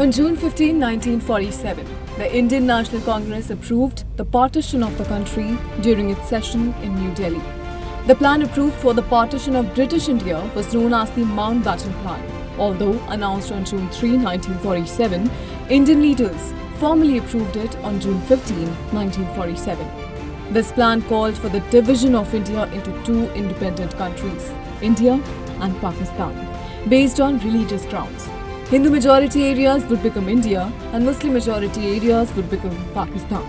On June 15, 1947, the Indian National Congress approved the partition of the country during its session in New Delhi. The plan approved for the partition of British India was known as the Mountbatten Plan. Although announced on June 3, 1947, Indian leaders formally approved it on June 15, 1947. This plan called for the division of India into two independent countries, India and Pakistan, based on religious grounds. Hindu majority areas would become India and Muslim majority areas would become Pakistan.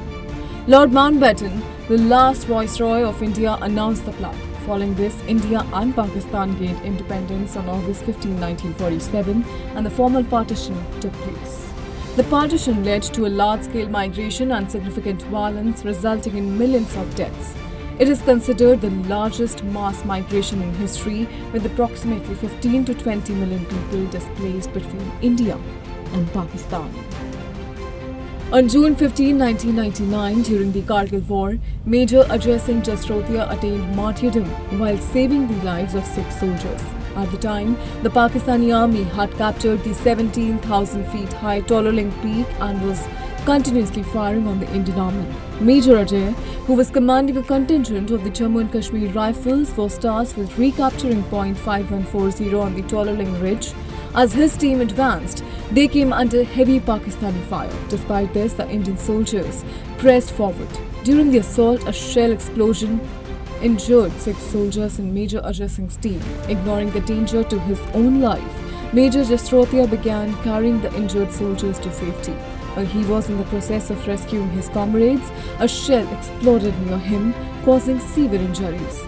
Lord Mountbatten, the last Viceroy of India, announced the plan. Following this, India and Pakistan gained independence on August 15, 1947, and the formal partition took place. The partition led to a large-scale migration and significant violence, resulting in millions of deaths. It is considered the largest mass migration in history, with approximately 15 to 20 million people displaced between India and Pakistan. On June 15, 1999, during the Kargil War, Major Ajay Singh Jastrotia attained martyrdom while saving the lives of 6 soldiers. At the time, the Pakistani army had captured the 17,000 feet high Tololing Peak and was continuously firing on the Indian army. Major Ajay, who was commanding a contingent of the Jammu and Kashmir Rifles, was tasked with recapturing point 5140 on the Tololing Ridge. As his team advanced, they came under heavy Pakistani fire. Despite this, the Indian soldiers pressed forward. During the assault, a shell explosion injured 6 soldiers in Major Ajay Singh's team. Ignoring the danger to his own life, Major Jastrotia began carrying the injured soldiers to safety. While he was in the process of rescuing his comrades, a shell exploded near him, causing severe injuries.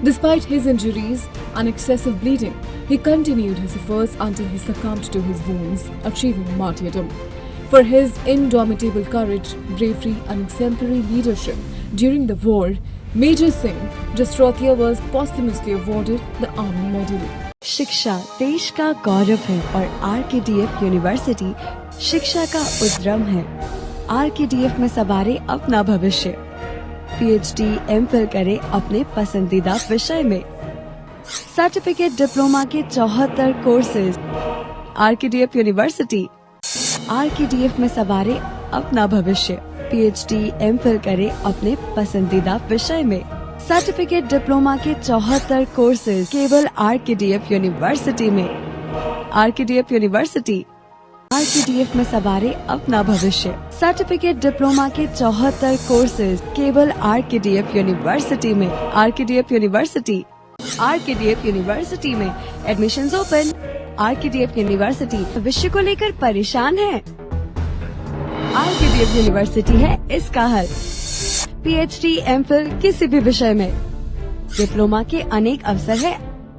Despite his injuries and excessive bleeding, he continued his efforts until he succumbed to his wounds, achieving martyrdom. For his indomitable courage, bravery and exemplary leadership during the war, Major Singh Jastrotia was posthumously awarded the Army Medal. शिक्षा देश का गौरव है और RKDF university शिक्षा का उद्यम है। RKDF में सवारे अपना भविष्य। पीएचडी एमफिल करे अपने पसंदीदा विषय में। सर्टिफिकेट डिप्लोमा के 74 कोर्सेज। RKDF university. आरकेडीएफ में सवारे अपना भविष्य। पीएचडी एमफिल करे अपने पसंदीदा विषय में। सर्टिफिकेट डिप्लोमा के 74 कोर्सेज केवल आरकेडीएफ यूनिवर्सिटी में। RKDF university. आरकेडीएफ में सवारे अपना भविष्य। सर्टिफिकेट डिप्लोमा के 74 कोर्सेज केवल आरकेडीएफ यूनिवर्सिटी में। RKDF university. आरकेडीएफ यूनिवर्सिटी में एडमिशंस ओपन। आरकेडीएफ यूनिवर्सिटी भविष्य को लेकर परेशान है? आरकेडीएफ यूनिवर्सिटी है इसका हल। पीएचडी एमफिल किसी भी विषय में। डिप्लोमा के अनेक अवसर है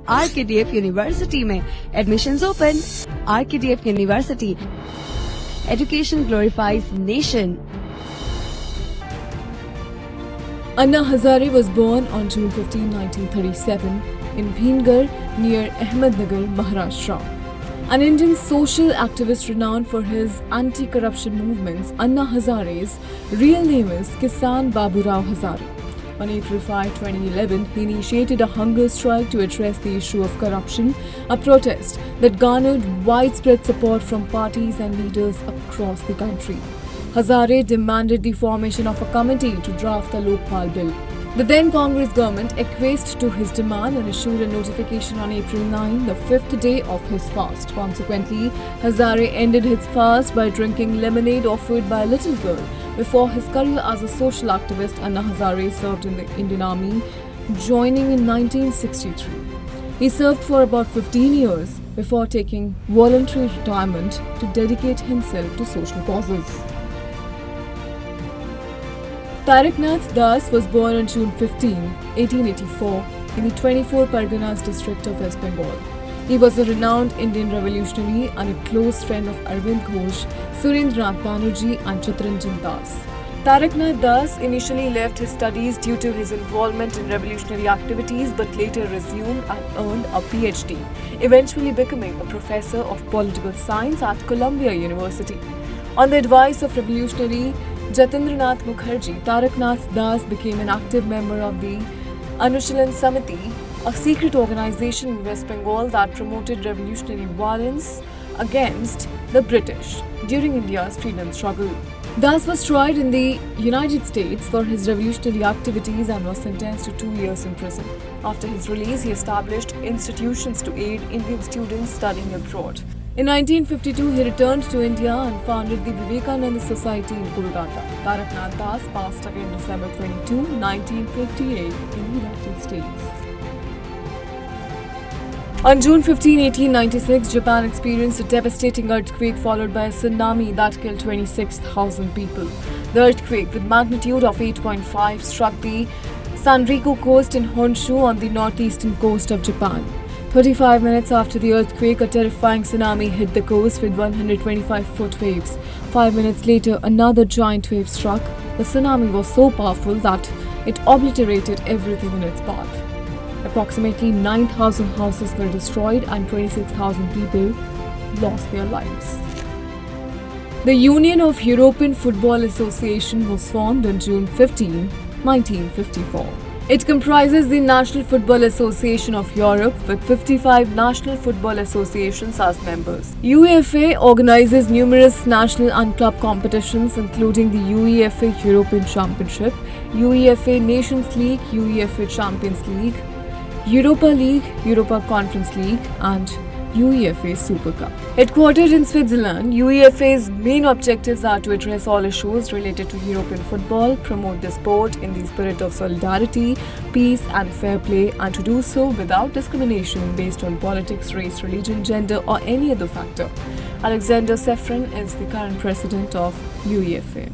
आरकेडीएफ यूनिवर्सिटी में। Admissions open. RKDF university. Education glorifies nation. Anna Hazare was born on June 15, 1937 in Bhimgarh near Ahmednagar, Maharashtra. An Indian social activist renowned for his anti-corruption movements, Anna Hazare's real name is Kisan Baburao Hazare. On April 5, 2011, he initiated a hunger strike to address the issue of corruption, a protest that garnered widespread support from parties and leaders across the country. Hazare demanded the formation of a committee to draft the Lokpal Bill. The then Congress government acquiesced to his demand and issued a notification on April 9, the 5th day of his fast. Consequently, Hazare ended his fast by drinking lemonade offered by a little girl. Before his career as a social activist, Anna Hazare served in the Indian Army, joining in 1963. He served for about 15 years before taking voluntary retirement to dedicate himself to social causes. Taraknath Das was born on June 15, 1884 in the 24 Parganas district of West Bengal. He was a renowned Indian revolutionary and a close friend of Arvind Ghosh, Surendranath Banerjee and Chittaranjan Das. Taraknath Das initially left his studies due to his involvement in revolutionary activities but later resumed and earned a PhD, eventually becoming a professor of political science at Columbia University. On the advice of revolutionary Jatindranath Mukherjee, Taraknath Das became an active member of the Anushilan Samiti, a secret organization in West Bengal that promoted revolutionary violence against the British during India's freedom struggle. Das was tried in the United States for his revolutionary activities and was sentenced to 2 years in prison. After his release, he established institutions to aid Indian students studying abroad. In 1952, he returned to India and founded the Vivekananda Society in Kolkata. Taraknath Das passed away on December 22, 1958 in the United States. On June 15, 1896, Japan experienced a devastating earthquake followed by a tsunami that killed 26,000 people. The earthquake, with magnitude of 8.5, struck the Sanriku coast in Honshu on the northeastern coast of Japan. 35 minutes after the earthquake, a terrifying tsunami hit the coast with 125-foot waves. 5 minutes later, another giant wave struck. The tsunami was so powerful that it obliterated everything in its path. Approximately 9,000 houses were destroyed and 26,000 people lost their lives. The Union of European Football Association was formed on June 15, 1954. It comprises the National Football Association of Europe with 55 national football associations as members. UEFA organizes numerous national and club competitions including the UEFA European Championship, UEFA Nations League, UEFA Champions League, Europa League, Europa Conference League and UEFA Super Cup. Headquartered in Switzerland, UEFA's main objectives are to address all issues related to European football, promote the sport in the spirit of solidarity, peace and fair play, and to do so without discrimination based on politics, race, religion, gender or any other factor. Alexander Ceferin is the current president of UEFA.